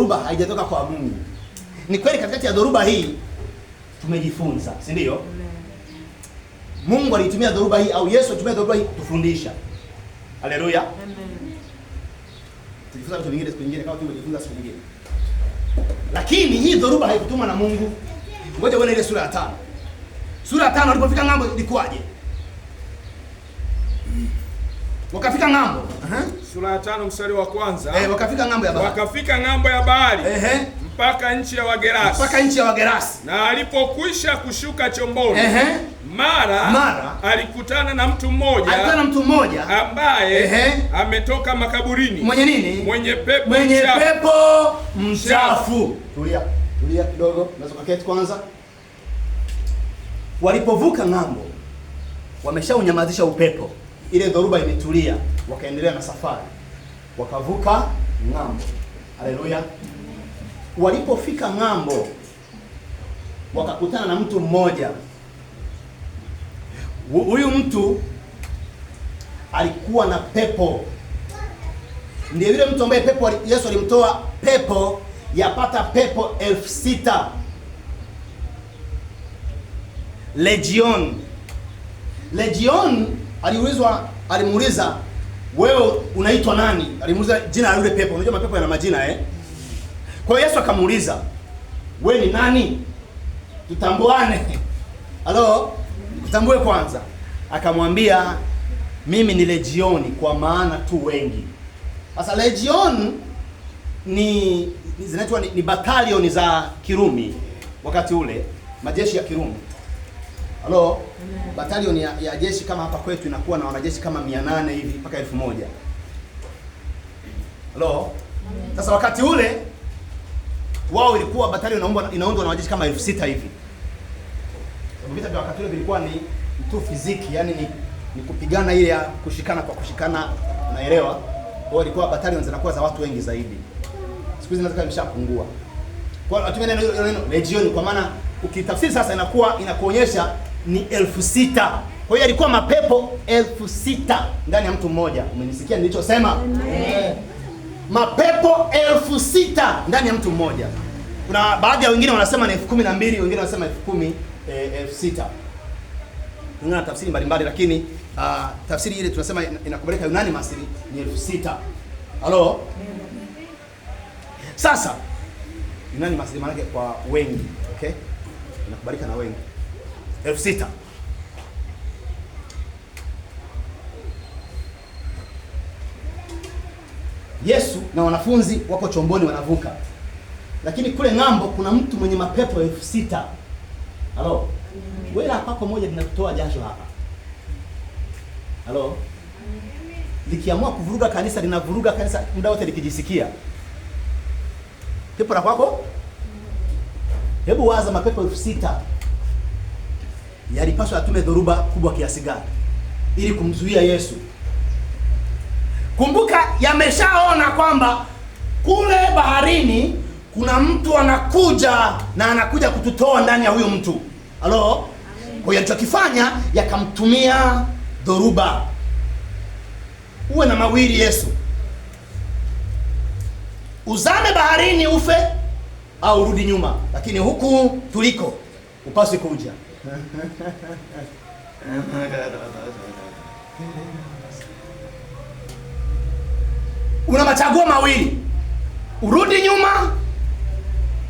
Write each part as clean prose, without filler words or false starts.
dhoruba haijatoka kwa Mungu. Ni kweli katikati ya dhoruba hii tumejifunza, si ndio? Mungu alitumia dhoruba hii au Yesu alitumia dhoruba hii kutufundisha. Haleluya. Amen. Tujifunza vitu vingine siku nyingine kama tumejifunza siku nyingine. Lakini hii dhoruba haikutumwa na Mungu. Ngoja uone ile sura ya 5. Sura ya 5 walipofika ng'ambo ilikuwaje? Wakafika ng'ambo. Sura ya 5 mstari wa kwanza. Wakafika ng'ambo ya bahari. Wakafika ng'ambo ya bahari. Mpaka nchi ya Wagerasi. Mpaka nchi ya Wagerasi. Na alipokwisha kushuka chomboni, mara alikutana na mtu mmoja. Ambaye ametoka makaburini. Mwenye nini? Mwenye pepo mchafu. Tulia kidogo. Unaweza kuketi kwanza. Walipovuka ng'ambo, wameshaunyamazisha upepo. Ile dhoruba imetulia, wakaendelea na safari. Wakavuka ng'ambo. Haleluya. Walipofika ng'ambo, wakakutana na mtu mmoja. Huyu mtu alikuwa na pepo. Ndiye yule mtu ambaye Yesu alimtoa pepo, yapata pepo 6,000. Legion alimuuliza, wewe unaitwa nani? Alimuuliza jina la yule pepo. Unajua mapepo yana majina Kwa hiyo Yesu akamuuliza, wewe ni nani? Tutambuane. Halo? Tutambue kwanza. Akamwambia, mimi ni Legioni, kwa maana tu wengi. Sasa Legion zinaitwa ni batalioni za Kirumi wakati ule, majeshi ya Kirumi. Halo? Batalioni ya jeshi kama hapa kwetu inakuwa na wanajeshi kama 800 hivi mpaka 1000. Halo? Sasa wakati ule wao ilikuwa batalioni inaundwa na wanajeshi kama 6,000 hivi. Vita vya wakati ule vilikuwa ni tu fiziki, yani ni kupigana ile ya kushikana kwa kushikana, unaelewa? Kwa ilikuwa batalioni zinakuwa za watu wengi zaidi. Siku hizi inaweza imeshapungua. Kwa hiyo atumia neno legion, kwa maana ukitafsiri sasa inakuonyesha ni 6,000. Kwa hiyo alikuwa mapepo 6,000 ndani ya mtu mmoja. Umenisikia nilichosema? Mapepo 6,000 ndani ya mtu mmoja. Kuna baadhi ya wengine wanasema ni 12,000, wengine wanasema 10,000. Kuna tafsiri mbalimbali, lakini tafsiri ile tunasema inakubalika unanimous ni 6,000. Halo? Sasa unanimous maana yake kwa wengi, okay? Inakubalika na wengi. 6,000. Yesu na wanafunzi wako chomboni wanavuka. Lakini kule ng'ambo kuna mtu mwenye mapepo 6,000. Halo? Wewe hapa kwa moja linatoa jasho hapa. Halo? Likiamua kuvuruga kanisa linavuruga kanisa muda wote likijisikia. Pepo la kwako? Hebu waza mapepo 6,000. Yalipaswa atume dhoruba kubwa kiasi gani ili kumzuia Yesu? Kumbuka yameshaona kwamba kule baharini kuna mtu anakuja na anakuja kututoa ndani ya huyo mtu. Halo? Kwa hiyo alichokifanya yakamtumia dhoruba. Uwe na mawili Yesu. Uzame baharini ufe au rudi nyuma. Lakini huku tuliko upasi kuja. Una machaguo mawili. Urudi nyuma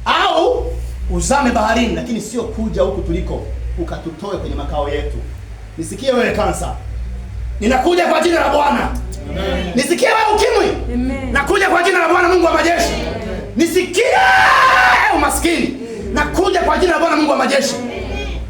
au uzame baharini, lakini sio kuja huku tuliko ukatutoe kwenye makao yetu. Nisikie wewe kansa. Ninakuja kwa jina la Bwana. Amen. Nisikie wewe ukimwi. Amen. Nakuja kwa jina la Bwana Mungu wa majeshi. Amen. Nisikie umaskini. Nakuja kwa jina la Bwana Mungu wa majeshi. Amen.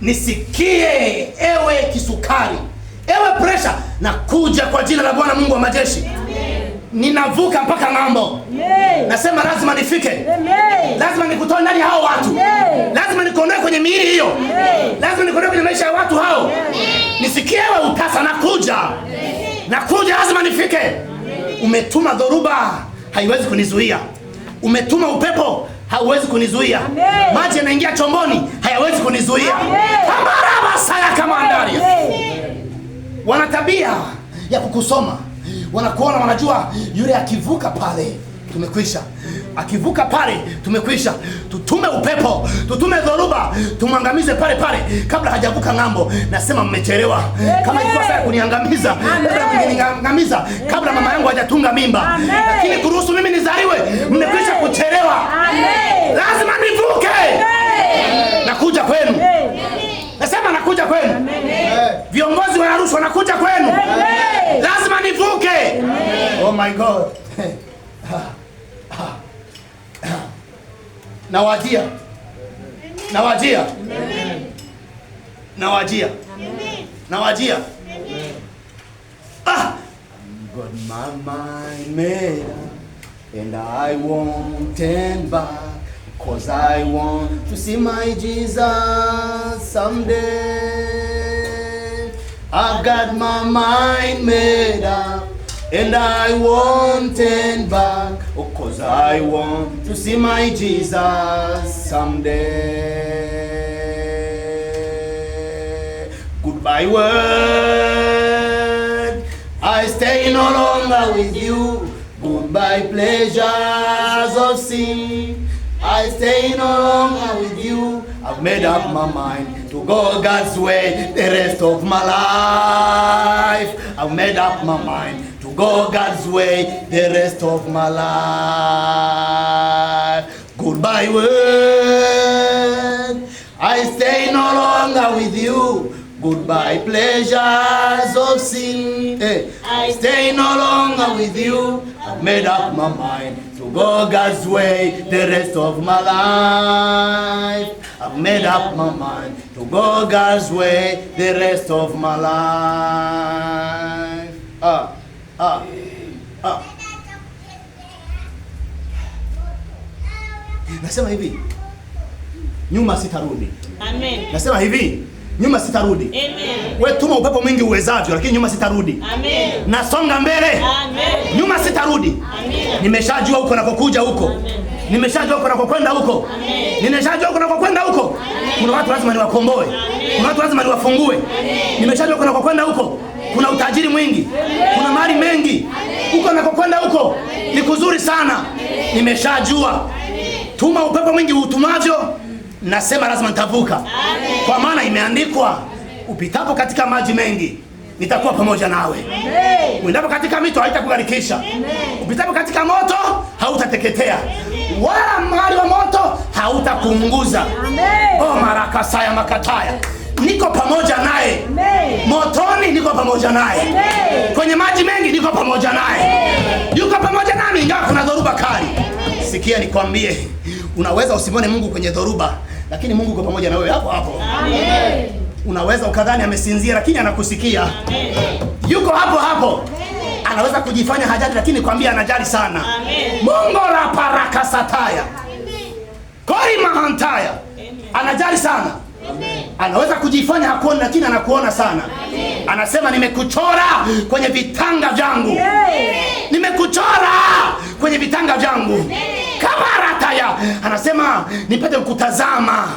Nisikie ewe kisukari, ewe pressure, nakuja kwa jina la Bwana Mungu wa majeshi. Amen. Ninavuka mpaka ng'ambo. Amen. Nasema lazima nifike. Amen. Lazima nikutoe ndani ya hao watu. Amen. Lazima nikuondoe kwenye miili hiyo. Amen. Lazima nikuondoe kwenye maisha ya watu hao. Amen. Nisikie wewe utasa, nakuja. Amen. Nakuja, lazima nifike. Amen. Umetuma dhoruba, haiwezi kunizuia. Umetuma upepo, hauwezi kunizuia. Amen. Maji yanaingia chomboni, hayawezi kunizuia. Kamaraba saya kama andari. Wana tabia ya kukusoma. Wanakuona, wanajua yule akivuka pale tumekwisha. Akivuka pale tumekwisha. Tutume upepo, tutume dhoruba, tumwangamize pale pale kabla hajavuka ng'ambo. Nasema mmechelewa. Kama ilikuwa saa kuniangamiza, mngeniangamiza kabla mama yangu hajatunga mimba. Lakini kuruhusu mimi nizaliwe, mmekwisha kuchelewa. Lazima nivuke. Nakuja kwenu. Nasema nakuja kwenu. Viongozi wa Arusha nakuja kwenu. Lazima nivuke. Oh my God. Nawajia. Got my mind made up and I won't turn back, 'cause I want to see my Jesus someday. I've got my mind made up and I won't turn back, 'cause I want to see my Jesus someday. Goodbye world, I stay no longer with you. Goodbye pleasures of sin, I stay no longer with you. I've made up my mind to go God's way the rest of my life. I've made up my mind to go God's way the rest of my life. Goodbye world, I stay no longer with you. Goodbye pleasures of sin, I stay no longer with you. I've made up my mind to go God's way the rest of my life. I've made up my mind to go God's way the rest of my life. Nasema hivi, nyuma sitarudi. Amen. Nasema hivi, nyuma sitarudi. Amen. Wewe tuma upepo mwingi uwezavyo, lakini nyuma sitarudi. Amen. Nasonga mbele. Amen. Nyuma sitarudi. Amen. Nimeshajua huko nakokuja huko. Amen. Nimeshajua huko nakokwenda huko. Amen. Nimeshajua huko nakokwenda huko. Kuna watu lazima niwakomboe. Amen. Kuna watu lazima niwafungue. Amen. Nimeshajua huko nakokwenda huko. Kuna utajiri mwingi. Kuna mali mengi. Huko nakokwenda huko ni kuzuri sana. Nimeshajua. Tuma upepo mwingi utumavyo, nasema lazima nitavuka. Kwa maana imeandikwa, upitapo katika maji mengi nitakuwa pamoja nawe. Uendapo katika mito haitakugarikisha. Upitapo katika moto hautateketea, wala mahali wa moto hautakuunguza. Oh, marakasaya makataya, niko pamoja naye. Motoni niko pamoja naye. Kwenye maji mengi niko pamoja naye. Yuko pamoja nami ingawa kuna dhoruba kali. Sikia nikwambie, unaweza usimwone Mungu kwenye dhoruba, lakini Mungu yuko pamoja na wewe hapo hapo. Amen. Unaweza ukadhani amesinzia, lakini anakusikia. Amen. Yuko hapo hapo. Amen. Anaweza kujifanya hajali, lakini kwambia anajali sana. Amen. Mungu la baraka sataya. Amen. Koi mahantaya. Amen. Anajali sana. Amen. Anaweza kujifanya hakuoni, lakini anakuona sana. Amen. Anasema nimekuchora kwenye vitanga vyangu. Amen. Nimekuchora kwenye vitanga vyangu. Amen. Kabarataya, anasema nipate kukutazama.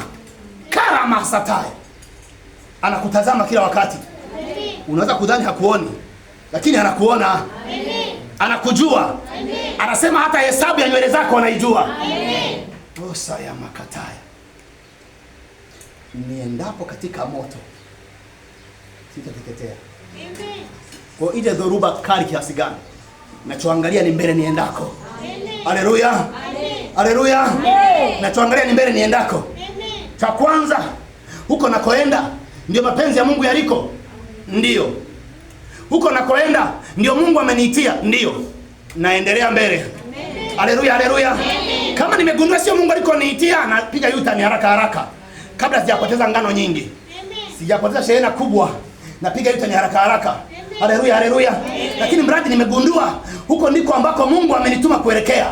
Karama sataya, anakutazama kila wakati. Amen. Unaweza kudhani hakuoni, lakini anakuona. Amen. Anakujua. Amen. Anasema hata hesabu ya nywele zako anaijua. Amen. Osa ya makataya, niendapo katika moto sitateketea. Amen. Kwa ije dhoruba kali kiasi gani, nachoangalia ni mbele niendako. Haleluya. Haleluya. Nachoangalia ni mbele niendako. Cha kwanza, huko nakoenda ndio mapenzi ya Mungu yaliko. Ndio. Huko nakoenda ndio Mungu ameniitia. Ndio. Naendelea mbele. Haleluya, haleluya. Kama nimegundua sio Mungu alikoniitia, napiga U-turn haraka haraka. Kabla sijapoteza ngano nyingi. Sijapoteza shehena kubwa, napiga U-turn haraka haraka. Haleluya, haleluya. Lakini mradi nimegundua huko ndiko ambako Mungu amenituma kuelekea,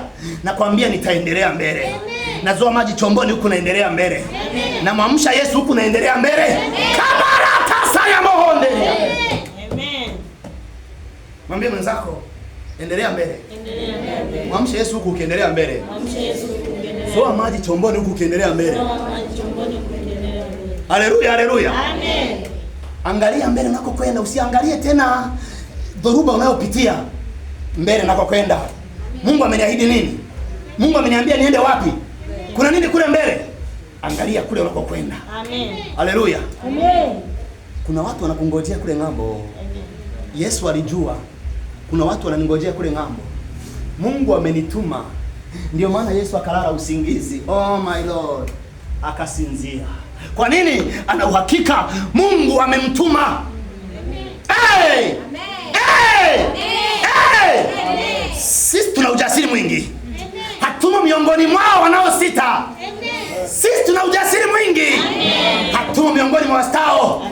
nakwambia nitaendelea mbele. Nazoa maji chomboni huku naendelea mbele. Na mwamsha Yesu huku naendelea mbele. Kabarata saya mohonde. Amen. Mwambie mwenzako endelea mbele. Endelea mbele. Mwamsha Yesu huku ukiendelea mbele. Mwamsha Yesu huku ukiendelea. Zoa maji chomboni huku ukiendelea mbele. Zoa maji chomboni huku ukiendelea mbele. Haleluya, haleluya. Amen. Angalia mbele unakokwenda, usiangalie tena dhoruba unayopitia. Mbele unakokwenda. Mungu ameniahidi nini? Mungu ameniambia niende wapi? Kuna nini kule mbele? Angalia kule unakokwenda. Amen. Haleluya. Amen. Kuna watu wanakungojea kule ng'ambo. Yesu alijua kuna watu wananingojea kule ng'ambo. Mungu amenituma. Ndio maana Yesu akalala usingizi. Oh my Lord. Akasinzia. Kwa nini? Ana uhakika Mungu amemtuma. Hey! Hey! Hey! Sisi tuna ujasiri mwingi. Hatumo miongoni mwao wanaosita. Sisi tuna ujasiri mwingi. Hatumo miongoni mwa wastao.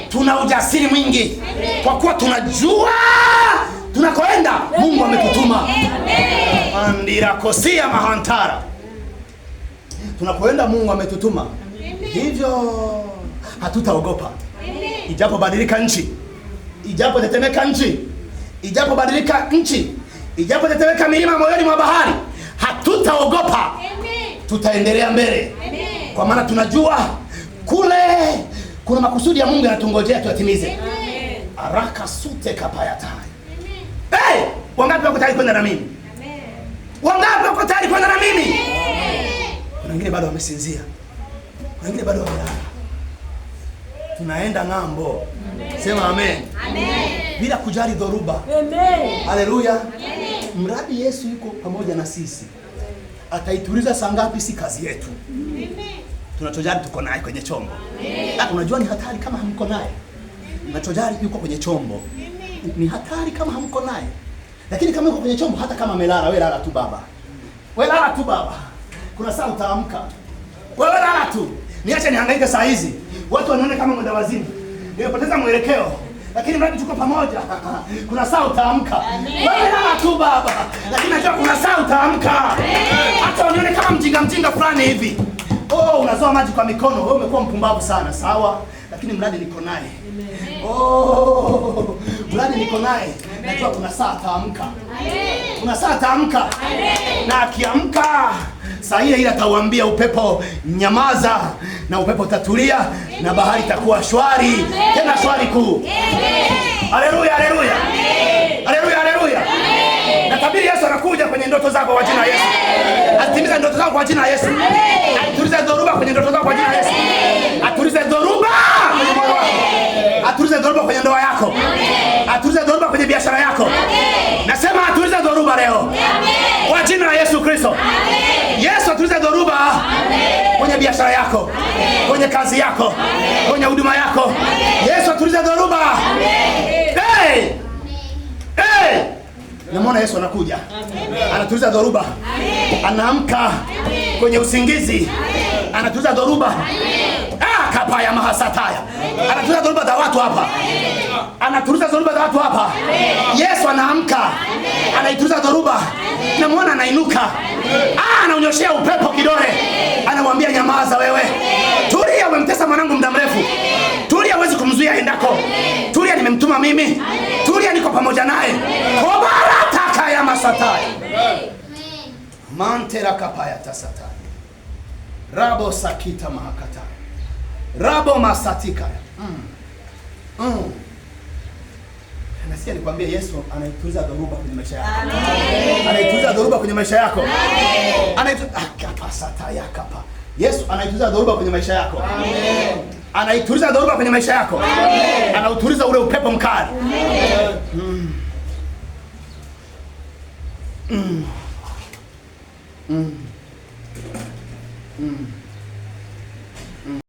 Tuna ujasiri mwingi. Kwa kuwa tunajua tunakoenda. Mungu ametutuma. Andira kosia mahantara. Tunakoenda Mungu ametutuma. Hivyo hatutaogopa. Ijapo badilika nchi. Ijapo tetemeka nchi. Ijapo badilika nchi. Ijapo tetemeka milima moyoni mwa bahari. Hatutaogopa. Tutaendelea mbele. Kwa maana tunajua kule kuna makusudi ya Mungu yanatungojea tuyatimize. Araka sute kapayata. Hey! Wangapi wako tayari kwenda na mimi? Wangapi wako tayari kwenda na mimi? Kuna wengine bado wamesinzia. Kuna wengine bado wamelala. Tunaenda ng'ambo. Sema amen. Amen. Bila kujali dhoruba. Amen. Haleluya. Mradi Yesu yuko pamoja na sisi. Ataituliza saa ngapi si kazi yetu. Amen. Tunachojali tuko naye kwenye chombo. Amen. Unajua ni hatari kama hamko naye. Tunachojali yuko kwenye chombo. Amen. Ni hatari kama hamko naye. Lakini kama yuko kwenye chombo, hata kama amelala, wewe lala tu baba. Wewe lala tu baba. Kuna saa utaamka. Wewe lala tu. Niache nihangaike saa hizi. Watu wanaona kama mwenda wazimu. Nimepoteza mwelekeo. Lakini mradi tuko pamoja. Kuna saa utaamka. Wewe lala tu baba. Lakini najua kuna saa utaamka. Hata wanione kama mjinga fulani hivi. Oh, unazoa maji kwa mikono. Wewe umekuwa mpumbavu sana. Sawa. Lakini mradi niko naye. Oh, mradi niko naye. Najua kuna saa ataamka. Kuna saa ataamka. Na akiamka saa ile atauambia upepo nyamaza, na upepo utatulia, na bahari itakuwa shwari, tena shwari kuu. Haleluya, haleluya. Haleluya, haleluya. Natabiri Yesu anakuja kwenye ndoto zako kwa jina la Yesu. Atimiza ndoto zako kwa jina la Yesu. Atulize dhoruba kwenye ndoto zako kwa jina la Yesu. Atulize dhoruba kwenye moyo wako. Atulize dhoruba kwenye ndoa yako. Atulize dhoruba kwenye biashara yako. Nasema atulize dhoruba leo. Kwa jina la Yesu Kristo. Yesu atulize dhoruba kwenye biashara yako, kwenye kazi yako, kwenye huduma yako. Yesu atulize dhoruba. Hey! Hey! Namwona Yesu anakuja. Anatuliza dhoruba. Anaamka kwenye usingizi. Anatuliza dhoruba. Kapaya mahasataya. Anatuliza dhoruba za watu hapa. Anatuliza dhoruba za watu hapa. Yesu anaamka. Anaituliza dhoruba. Namwona anainuka. Anaunyoshea upepo kidole. Anamwambia nyamaza wewe. Tulia, umemtesa mwanangu muda mrefu. Tulia, huwezi kumzuia endako. Tulia, nimemtuma mimi. Tulia, niko pamoja naye. Kobara takaya masataya. Mantera kapaya tasataya. Rabo sakita mahakata. Rabo masatika. Nasikia nikwambie Yesu anaituliza dhoruba kwenye maisha yako. Anaituliza dhoruba kwenye maisha yako. Yesu anaituliza dhoruba kwenye maisha yako. Anaituliza dhoruba kwenye maisha yako. Anautuliza ule upepo mkali.